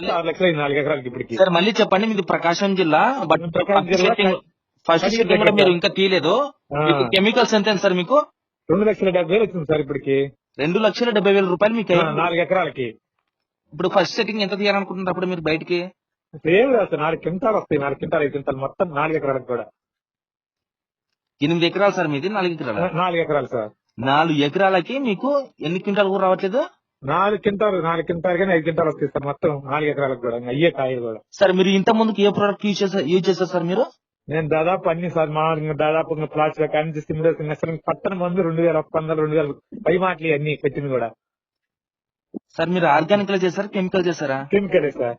6 లక్షలు 4 ఎకరాలకి ఇప్పటికి. సార్ మళ్ళీ చెప్పండి, మీది ప్రకాశం జిల్లా, బట్ ప్రకాశం జిల్లా ఫస్ట్ కనిగిరి సెట్టింగ్ కూడా దగ్గర మీరు సార్. ఇంకా తీయలేదు. ఆ, మీకు కెమికల్స్ ఎంత సార్? మీకు 2,70,000 వచ్చింది సార్ ఇప్పటికి. 2,70,000 మీకు అయింది. 4 ఎకరాలకి. ఇప్పుడు ఫస్ట్ సెట్టింగ్ ఎంత తీయాలనుకుంటున్నారు అప్పుడు మీరు బయటికి? ఏం రాదు సార్, 4 క్వింటాలు వస్తాయి. 4 క్వింటాలు 5 క్వింటాలు మొత్తం 4 ఎకరాలకు కూడా. 8 ఎకరాలు సార్ మీది, 4 ఎకరాలు. 4 ఎకరాలు సార్. 4 ఎకరాలకి మీకు ఎన్ని క్వింటాలు కూడా రావట్లేదు? 4 క్వింటాలు కానీ 5 క్వింటాలు వస్తాయి సార్ మొత్తం 4 ఎకరాలకు కూడా. అయ్యే కాయలు కూడా. సార్ మీరు ఇంత ముందుకు ఏ ప్రోడక్ట్ యూజ్ చేశారు సార్ మీరు? నేను దాదాపు అన్ని సార్ దాదాపు ప్లాస్టిక్ కానీ సిమ్రెస్ పట్టణ మందు 2,000 2,000 పై మాటలు అన్ని పెట్టింది కూడా. సార్ మీరు ఆర్గానిక్ లో చేశారా, కెమికల్ చేశారా? కెమికలే సార్.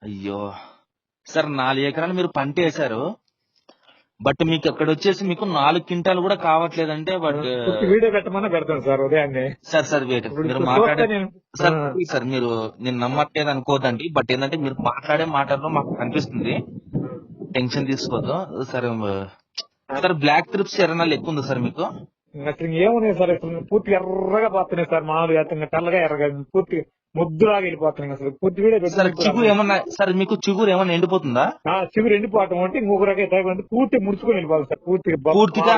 అయ్యో సార్, 4 ఎకరాలు మీరు పంట వేశారు, బట్ మీకు అక్కడ వచ్చేసి మీకు 4 క్వింటాలు కూడా కావట్లేదంటే బట్ వీడియో పెట్టమన్నా పెడతాను సార్ ఉదయాన్నే. సార్ వెయిట్, మీరు మాట్లాడే సార్ మీరు నేను నమ్మట్లేదు అనుకోదండి, బట్ ఏంటంటే మీరు మాట్లాడే మాటల్లో మాకు కనిపిస్తుంది. టెన్షన్ తీసుకోవద్దు సార్. సార్ బ్లాక్ ట్రిప్స్ ఎర్రనాలు ఎక్కువ ఉంది సార్ మీకు? అసలు ఏమున్నాయి సార్, అసలు పూర్తిగా ఎర్రగా పోతున్నాయి సార్. మామూలుగా తెల్లగా ఎర్రగా పూర్తి ముద్దులాగా వెళ్ళిపోతున్నాయి. అసలు పూర్తి వీడియో సార్ చిగురు ఏమన్నా సార్ మీకు చిగురు ఏమన్నా ఎండిపోతుందా? చిగురు ఎండిపోవటం అంటే ఇంకొక రకం పూర్తి ముడుచుకొని వెళ్ళిపోవాలి సార్ పూర్తిగా.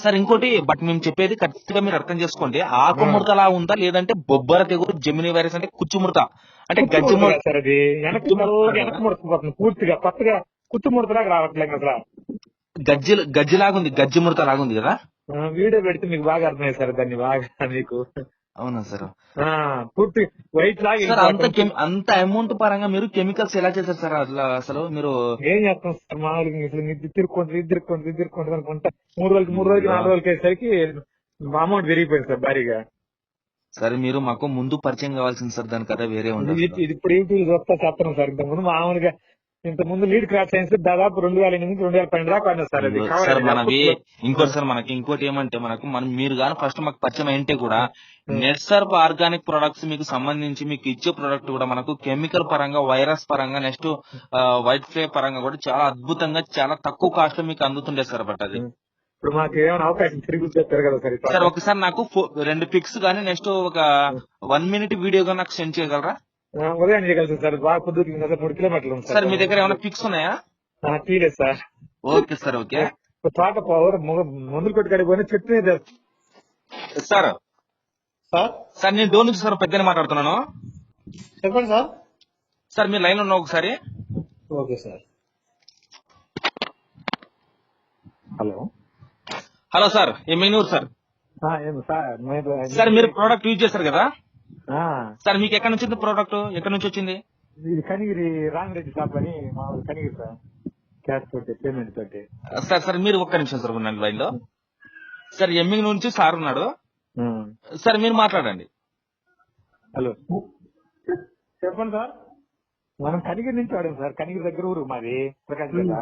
సార్ ఇంకోటి, బట్ మేము చెప్పేది కరెక్ట్ గా మీరు అర్థం చేసుకోండి. ఆకు ముడతలా ఉందా లేదంటే బొబ్బర తెగులు, జెమిని వైరస్ అంటే కుచ్చు ముడత అంటే గజ్జి ముడత సార్. అది వెనక ముడుచుకుపోతుంది పూర్తిగా, కొత్తగా కుచ్చు ముడతలాగా రావట్లేదు అసలు. గజ్జిలాగా ఉంది, గజ్జి ముడత లాగుంది కదా. వీడియో పెడితే మీకు బాగా అర్థమయ్యేది సార్. దాన్ని బాగా మీకు. అవునా సార్? పూర్తి వైట్ లాగా. అంత అమౌంట్ పరంగా మీరు కెమికల్స్ ఎలా చేశారు సార్? అసలు మీరు ఏం చేస్తాం సార్, మామూలుగా తిరుక్కుంటూ అనుకుంటా 3 రోజులకి 4 రోజులకి అయ్యేసరికి అమౌంట్ పెరిగిపోయింది సార్ భారీగా. సరే మీరు మాకు ముందు పరిచయం కావాల్సింది సార్, దాని కదా వేరే ఉండదు. ఇది ఇప్పుడు ఏంటి చూస్తా చెప్తాను సార్. ఇంతకుముందు మామూలుగా ఇంతకుముందు లీడ్ క్రాప్ సైన్స్ దాదాపు 2008 2012 దాకా అన్నారు సార్. అది సార్ మనవి ఇంకోటి సార్, మనకి ఇంకోటి ఏమంటే మీరు గాని ఫస్ట్ మాకు పరిచయం ఏంటే కూడా నెట్సర్ప్ ఆర్గానిక్ ప్రొడక్ట్స్ మీకు సంబంధించి మీకు ఇచ్చే ప్రొడక్ట్ కూడా మనకు కెమికల్ పరంగా, వైరస్ పరంగా, నెక్స్ట్ వైట్ ఫ్లే పరంగా కూడా చాలా అద్భుతంగా చాలా తక్కువ కాస్ట్ లో మీకు అందుతుండే సార్. బట్ అది ఇప్పుడు మాకు ఏమైనా అవకాశం తిరిగి చెప్తారు కదా సార్. సార్ ఒకసారి నాకు 2 పిక్స్ గానీ నెక్స్ట్ ఒక 1 మినిట్ వీడియో గా నాకు సెండ్ చేయగలరా? ఉదయం చేయగలుగుతాం సార్. బాగా కుదురుతుంది కదా, 3 కిలోమీటర్లు ఉంది సార్. మీ దగ్గర ఏమైనా పిక్స్ ఉన్నాయా? తీలేదు సార్. Okay sir. ఓకే తోట పవర్ మందులు కొట్టి కడిపోయినా చెట్టు సార్. సార్ నేను డోర్ నుంచి సార్ పెద్దనే మాట్లాడుతున్నాను. చెప్పండి సార్. సార్ మీరు లైన్ ఉన్నా ఒకసారి. Okay sir. Hello sir, ఎమ్మెనూరు sir. Sir మీరు ప్రోడక్ట్ యూజ్ చేస్తారు కదా సార్, మీకు ఎక్కడి నుంచి ప్రోడక్ట్ ఎక్కడి నుంచి వచ్చింది? ఇది కనిగిరి రామిరెడ్డి షాప్ అని మామూలు కనిగిరి సార్, క్యాష్ తోటి పేమెంట్ తోటి. సార్ మీరు ఒక్క నిమిషం సార్ ఉన్నాను లైన్ లో. సార్ ఎమ్మింగ్ నుంచి సార్ ఉన్నాడు సార్, మీరు మాట్లాడండి. హలో చెప్పండి సార్. మనం కనిగిరి నుంచి వాడాం సార్. కనిగిరి దగ్గర ఊరు మాది, ప్రకాశం జిల్లా.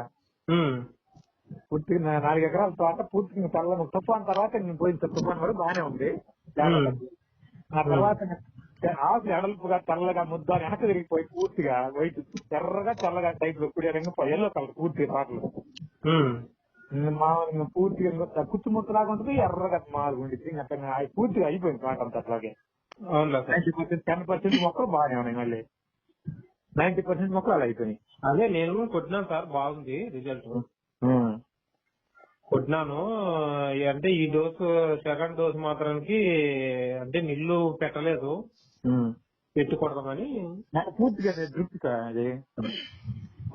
పూర్తిగా 4 ఎకరాల తోట పూర్తిగా తెల్ల తుఫాన్ తర్వాత నేను పోయింది సార్. తుఫాన్ వరకు బాగానే ఉంది. ఆ తర్వాత ఆకు ఎడల్పుగా తెల్లగా ముద్ద వెనక తిరిగిపోయి పూర్తిగా వైట్ ఎర్రగా తెల్లగా టైప్ ఇప్పుడు ఎల్లో కలర్ పూర్తిగా తోటలు మామూలుగా పూర్తిగా కుచ్చుముక్కలాగా ఉంటుంది. ఎర్రగా మామూలుగా ఉండిద్ది. పూర్తిగా అయిపోయింది తోట అంతా అట్లాగే. 90% 10% మొక్కలు బాగానే ఉన్నాయి. మళ్ళీ 90% మొక్కలు అలా అయిపోయినాయి. అదే నేను కొట్టినాను సార్, బాగుంది రిజల్ట్. కొట్టినాను అంటే ఈ డోసు సెకండ్ డోస్ మాత్రానికి అంటే నీళ్లు పెట్టలేదు, పెట్టుకోవడమని. పూర్తిగా డ్రిప్ అది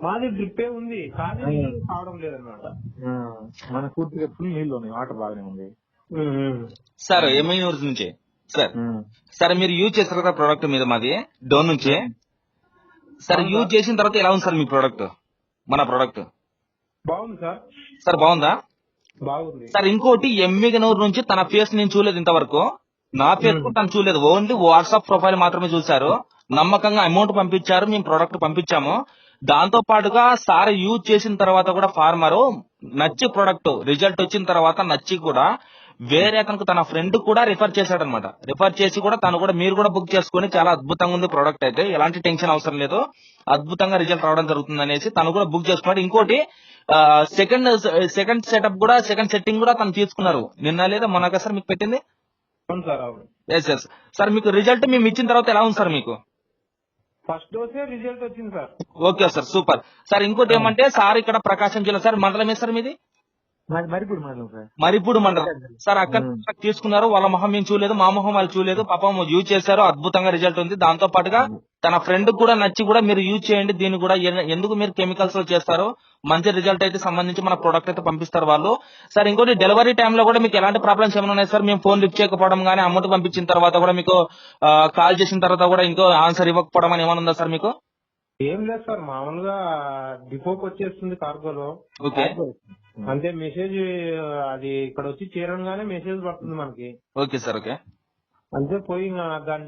మాది డ్రిప్పే ఉంది కానీ కావడం లేదన్నమాట. మన పూర్తిగా ఫుల్ నీళ్లు ఉన్నాయి, వాటర్ బాగానే ఉంది సార్. ఎమ్మెనూరు నుంచి సార్. సార్ మీరు యూజ్ చేస్తారు కదా ప్రోడక్ట్ మీద, మాది డోన్ నుంచి సార్. యూజ్ చేసిన తర్వాత ఎలా ఉంది సార్ మీ ప్రోడక్ట్? మన ప్రోడక్ట్ బాగుంది సార్. సార్ బాగుందా? బాగుంది సార్. ఇంకోటి ఎమ్మిగనూరు నుంచి తన ఫేస్ నేను చూడలేదు ఇంతవరకు, నా ఫేస్ కూడా తను చూడలేదు. ఓన్లీ వాట్సాప్ ప్రొఫైల్ మాత్రమే చూశారు. నమ్మకంగా అమౌంట్ పంపించారు, మేము ప్రోడక్ట్ పంపించాము. దాంతో పాటుగా సార్ యూజ్ చేసిన తర్వాత కూడా ఫార్మర్ నచ్చి ప్రోడక్ట్ రిజల్ట్ వచ్చిన తర్వాత నచ్చి కూడా వేరే అతనికి తన ఫ్రెండ్ కూడా రిఫర్ చేశాడనమాట. రిఫర్ చేసి కూడా తను కూడా మీరు కూడా బుక్ చేసుకుని చాలా అద్భుతంగా ఉంది ప్రోడక్ట్ అయితే, ఎలాంటి టెన్షన్ అవసరం లేదు, అద్భుతంగా రిజల్ట్ రావడం జరుగుతుంది అనేసి తను కూడా బుక్ చేసుకున్నాడు. ఇంకోటి సెకండ్ సెటప్ కూడా, సెకండ్ సెట్టింగ్ కూడా తను తీసుకున్నారు నిన్న లేదా మొన్న సార్ మీకు పెట్టింది. Sir yes sir. మీకు రిజల్ట్ మేము ఇచ్చిన తర్వాత ఎలా ఉంది సార్ మీకు? ఫస్ట్ డోసే రిజల్ట్ వచ్చింది sir. Okay sir, super sir. ఇంకోటి ఏమంటే సార్ ఇక్కడ ప్రకాశం జిల్లా సార్, మండలం ఏ సార్ మీది? మాది మరిపూడి మండలం సార్. మరిపూడి మండలం సార్. అక్కడ తీసుకున్నారు, వాళ్ళ మొహం మేము చూడలేదు, మా మొహం వాళ్ళు చూడలేదు, పాపం యూజ్ చేశారు, అద్భుతంగా రిజల్ట్ ఉంది. దాంతో పాటుగా తన ఫ్రెండ్ కూడా నచ్చి కూడా మీరు యూజ్ చేయండి దీన్ని కూడా, ఎందుకు మీరు కెమికల్స్ లో చేస్తారు, మంచి రిజల్ట్ అయితే సంబంధించి మన ప్రొడక్ట్ అయితే పంపిస్తారు వాళ్ళు. సార్ ఇంకోటి డెలివరీ టైమ్ లో కూడా మీకు ఎలాంటి ప్రాబ్లమ్స్ ఏమైనా ఉన్నాయి సార్? మేము ఫోన్ లిఫ్ట్ చేయకపోవడం కానీ, అమౌంట్ పంపించిన తర్వాత కూడా మీకు కాల్ చేసిన తర్వాత కూడా ఇంకో ఆన్సర్ ఇవ్వకపోవడం అని ఏమైనా ఉందా సార్ మీకు? ఏం లేదు సార్, మామూలుగా డిపోకి వచ్చేస్తుంది కార్గోలో. ఓకే అంతే, మెసేజ్ అది ఇక్కడ వచ్చి చేరగానే మెసేజ్ పడుతుంది మనకి. Okay sir. ఓకే అంతే, పోయి దాని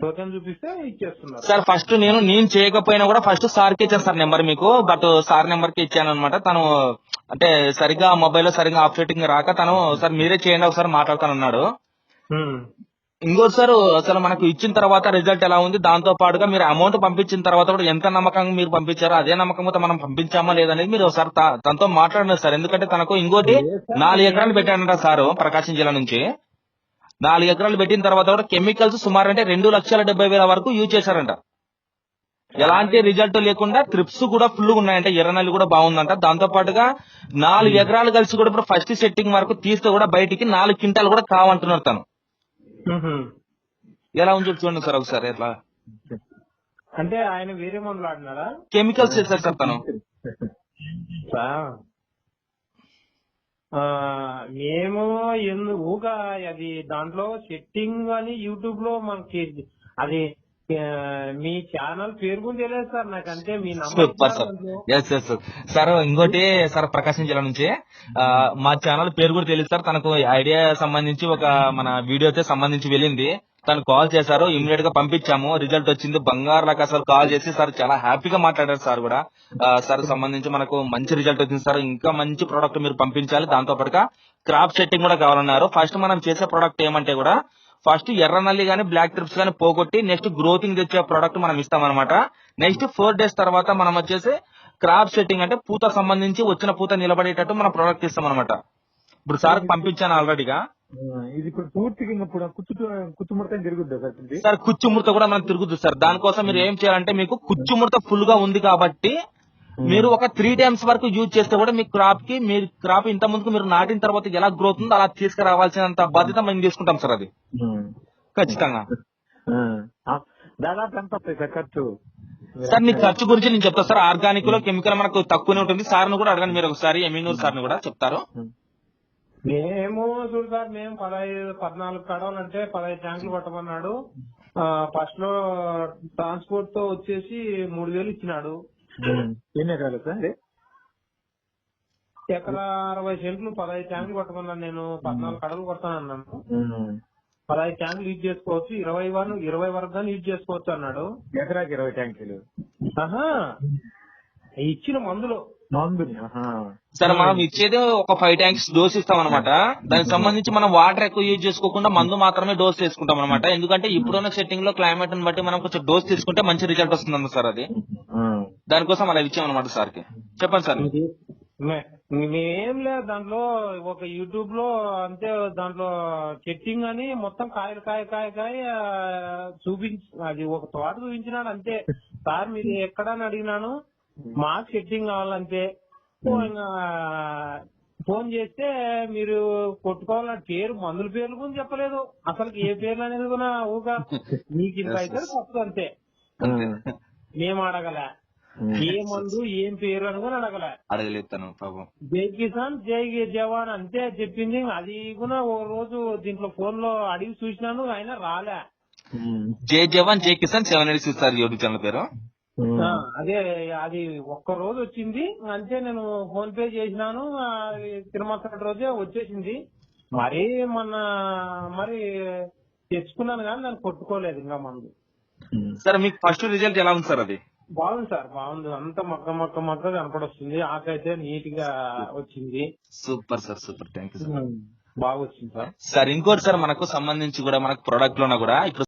టోకెన్ చూపిస్తే ఇచ్చేస్తున్నారు సార్. ఫస్ట్ నేను చేయకపోయినా కూడా ఫస్ట్ సార్ కి ఇచ్చాను సార్ నెంబర్ మీకు, బట్ సార్ నెంబర్ కి ఇచ్చాను అనమాట. తను అంటే సరిగ్గా మొబైల్ లో సరిగ్గా ఆపరేటింగ్ రాక తను సార్ మీరే చేయండి ఒకసారి మాట్లాడతానన్నాడు. ఇంకోటి సార్, అసలు మనకు ఇచ్చిన తర్వాత రిజల్ట్ ఎలా ఉంది, దాంతో పాటుగా మీరు అమౌంట్ పంపించిన తర్వాత కూడా ఎంత నమ్మకంగా మీరు పంపించారో అదే నమ్మకంతో మనం పంపించామా లేదనేది మీరు ఒకసారి తనతో మాట్లాడినారు సార్. ఎందుకంటే తనకు ఇంకోటి 4 ఎకరాలు పెట్టాడంట సార్ ప్రకాశం జిల్లా నుంచి. 4 ఎకరాలు పెట్టిన తర్వాత కూడా కెమికల్స్ సుమారు అంటే 2,70,000 వరకు యూజ్ చేశారంట. ఎలాంటి రిజల్ట్ లేకుండా ట్రిప్స్ కూడా ఫుల్ ఉన్నాయంట, ఎర్రనల్లి కూడా బాగుందంట. దాంతో పాటుగా 4 ఎకరాలు కలిసి కూడా ఇప్పుడు ఫస్ట్ సెట్టింగ్ వరకు తీస్తే కూడా బయటికి 4 క్వింటాలు కూడా కావంటున్నారు తను. ఎలా ఉంది చూడండి సార్ ఒకసారి. ఎట్లా అంటే ఆయన వేరే మందులు ఆడినారా? కెమికల్స్ చేశారు సార్ తను. మేము ఊగా అది దాంట్లో సెట్టింగ్ అని యూట్యూబ్ లో మనకి అది మీ ఛానల్ పేరు కూడా తెలియదు సార్ నాకు. అంటే మీ నంబర్ సార్. ఇంకోటి సార్, ప్రకాశం జిల్లా నుంచి మా ఛానల్ పేరు కూడా తెలియదు సార్. తనకు ఐడియా సంబంధించి ఒక మన వీడియో అయితే సంబంధించి వెళ్ళింది, తను కాల్ చేశారు, ఇమ్మీడియట్ గా పంపించాము, రిజల్ట్ వచ్చింది. బంగారులకు అసలు కాల్ చేసి సార్ చాలా హ్యాపీగా మాట్లాడారు సార్ కూడా. సార్ సంబంధించి మనకు మంచి రిజల్ట్ వచ్చింది సార్, ఇంకా మంచి ప్రోడక్ట్ మీరు పంపించాలి, దాంతో పాటుగా క్రాప్ సెట్టింగ్ కూడా కావాలన్నారు. ఫస్ట్ మనం చేసే ప్రోడక్ట్ ఏమంటే కూడా ఫస్ట్ ఎర్రనల్లి గానీ బ్లాక్ ట్రిప్స్ గానీ పోగొట్టి నెక్స్ట్ గ్రోతింగ్ తెచ్చే ప్రోడక్ట్ మనం ఇస్తామన్నమాట. నెక్స్ట్ 4 days తర్వాత మనం వచ్చేసి క్రాప్ సెట్టింగ్ అంటే పూత సంబంధించి వచ్చిన పూత నిలబడేటట్టు మనం ప్రోడక్ట్ ఇస్తామన్నమాట. ఇప్పుడు సార్ పంపించాను ఆల్రెడీగా. ఇది ఇప్పుడు పూర్తిగా ఇప్పుడు కుచ్చుముడత తిరుగుద్దా సార్? సార్ కుచ్చుముడత కూడా మనకు తిరుగుతుంది సార్. దానికోసం మీరు ఏం చేయాలంటే, మీకు కుచ్చుముడత ఫుల్ గా ఉంది కాబట్టి మీరు ఒక 3 times వరకు యూజ్ చేస్తే కూడా మీ క్రాప్ కి, మీరు క్రాప్ ఇంత ముందుకు మీరు నాటిన తర్వాత ఎలా గ్రోత్ ఉందో అలా తీసుకురావాల్సినంత బాధ్యత మేము తీసుకుంటాం సార్. అది ఖచ్చితంగా. దాదాపు ఎంత వస్తాయి సార్ ఖర్చు? సార్ నీ ఖర్చు గురించి నేను చెప్తా సార్. ఆర్గానిక్ లో కెమికల్ మనకు తక్కువనే ఉంటుంది. సార్ను కూడా అడగండి మీరు ఒకసారి, ఎమీనూర్ సార్ని కూడా చెప్తారు. మేము చూడు సార్, మేము 14 కడవలు అంటే 15 ట్యాంకులు పట్టమన్నాడు. ఫస్ట్ లో ట్రాన్స్పోర్ట్ తో వచ్చేసి 3,000 ఇచ్చినాడు. ఎన్ని ఎకరాలు సార్? ఎకరా 60 సెంట్లు 15 ట్యాంకులు కొట్టమన్నాను నేను. 14 కడలు కొడతానన్నాను. 15 ట్యాంకులు యూజ్ చేసుకోవచ్చు, 20 వరకు కానీ యూజ్ చేసుకోవచ్చు అన్నాడు. ఎకరాకి 20 ట్యాంకులు ఇచ్చిన మందులు సార్ మనం ఇచ్చేది ఒక 5 tanks డోస్ ఇస్తాం అనమాట. దానికి సంబంధించి మనం వాటర్ ఎక్కువ యూజ్ చేసుకోకుండా మందు మాత్రమే డోస్ తీసుకుంటాం అనమాట. ఎందుకంటే ఇప్పుడున్న సెట్టింగ్ లో క్లైమేట్ ని బట్టి మనం కొంచెం డోస్ తీసుకుంటే మంచి రిజల్ట్ వస్తుంది సార్. అది దానికోసం అలా ఇచ్చాం అనమాట సార్ కి. చెప్పండి సార్. మేమేం లేదు దాంట్లో, ఒక యూట్యూబ్ లో అంతే, దాంట్లో సెట్టింగ్ అని మొత్తం కాయ చూపించి అది ఒక తోట చూపించినాడు అంతే. సార్ మీరు ఎక్కడని అడిగినాను, మాకు సెట్టింగ్ కావాలంటే ఫోన్ చేస్తే మీరు కొట్టుకోవాలని పేరు, మందుల పేర్లు కూడా చెప్పలేదు అసలు, ఏ పేర్లు అనేది కూడా ఊగా మీకు ఇంత అయితే తప్పు అంతే. మేము అడగల ఏ మందు ఏం పేరు అని కూడా అడగలేస్తాను పాపం. జై కిసాన్ జై జవాన్ అంతే చెప్పింది. అది కూడా ఓ రోజు దీంట్లో ఫోన్ లో అడిగి చూసినాను, ఆయన రాలే. జై జవాన్ జై కిసాన్ 786 సార్ యూట్యూబ్ ఛానల్ పేరు. అదే అది ఒక్క రోజు వచ్చింది అంతే. నేను ఫోన్ పే చేసినాను, తిరుమల రోజే వచ్చేసింది. మరి తెచ్చుకున్నాను కానీ దాన్ని కొట్టుకోలేదు ఇంకా మందు. సార్ మీకు ఫస్ట్ రిజల్ట్ ఎలా ఉంది సార్? అది బాగుంది సార్, బాగుంది. అంత మొక్క కనపడొస్తుంది, ఆకైతే నీట్ గా వచ్చింది. Super sir, super. Thank you sir. బాగా వచ్చింది సార్. సార్ ఇంకోటి సార్, మనకు సంబంధించి కూడా మనకు ప్రొడక్ట్ లోన కూడా ఇప్పుడు